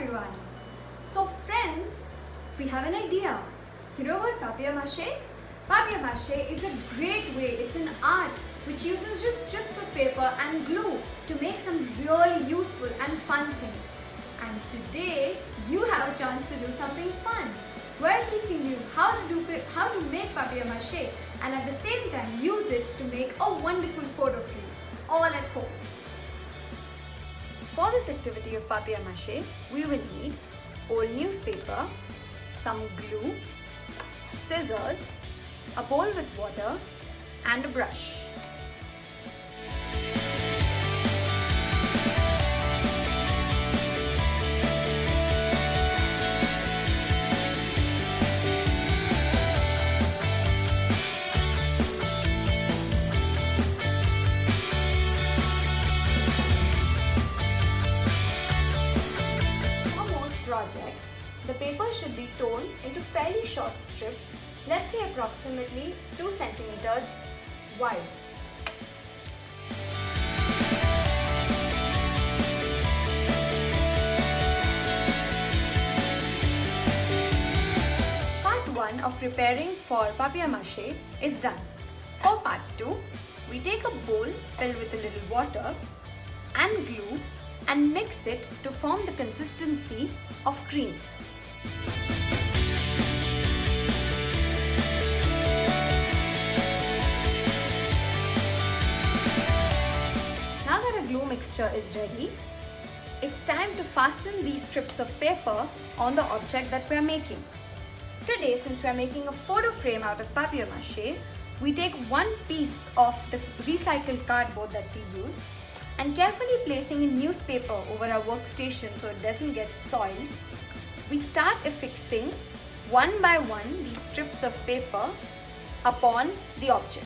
everyone. So friends, we have an idea. You know about Papier Mache? Papier Mache is a great way, it's an art which uses just strips of paper and glue to make some really useful and fun things. And today you have a chance to do something fun. We're teaching you how to make Papier Mache and at the same time use it to make a wonderful photo frame all at home. For this activity of Papier Mache, we will need old newspaper, some glue, scissors, a bowl with water and a brush. Projects, the paper should be torn into fairly short strips, let's say approximately 2 centimeters wide. Part 1 of preparing for Papier Mache is done. For part 2, we take a bowl filled with a little water and glue and mix it to form the consistency of cream. Now that our glue mixture is ready, it's time to fasten these strips of paper on the object that we are making. Today, since we are making a photo frame out of Papier Mache, we take one piece of the recycled cardboard that we use and carefully placing a newspaper over our workstation so it doesn't get soiled, we start affixing one by one these strips of paper upon the object.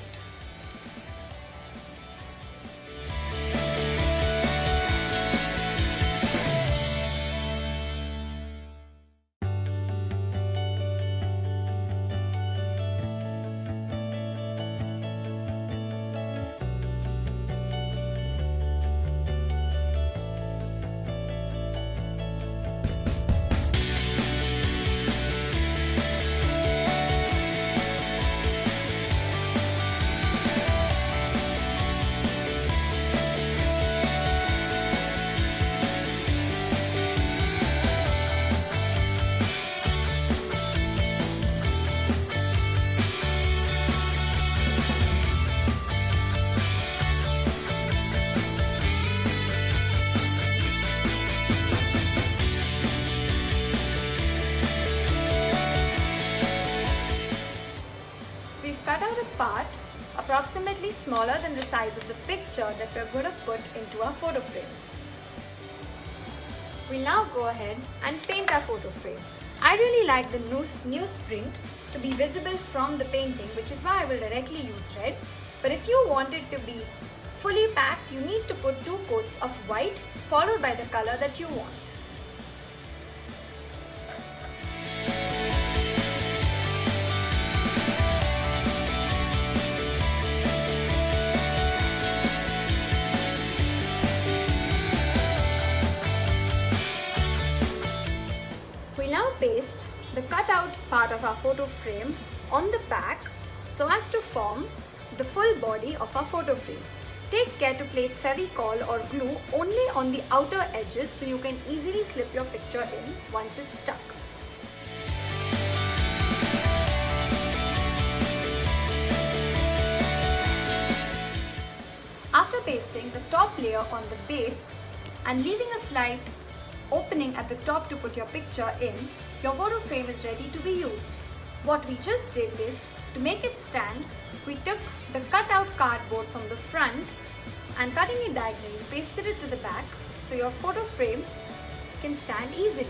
We've cut out a part approximately smaller than the size of the picture that we're going to put into our photo frame. We'll now go ahead and paint our photo frame. I really like the newsprint to be visible from the painting, which is why I will directly use red. But if you want it to be fully packed, you need to put 2 coats of white followed by the color that you want. We now paste the cutout part of our photo frame on the back so as to form the full body of our photo frame. Take care to place Fevicol or glue only on the outer edges so you can easily slip your picture in once it's stuck. After pasting the top layer on the base and leaving a slight opening at the top to put your picture in, your photo frame is ready to be used. What we just did is, to make it stand, we took the cut out cardboard from the front and cutting it diagonally, pasted it to the back so your photo frame can stand easily.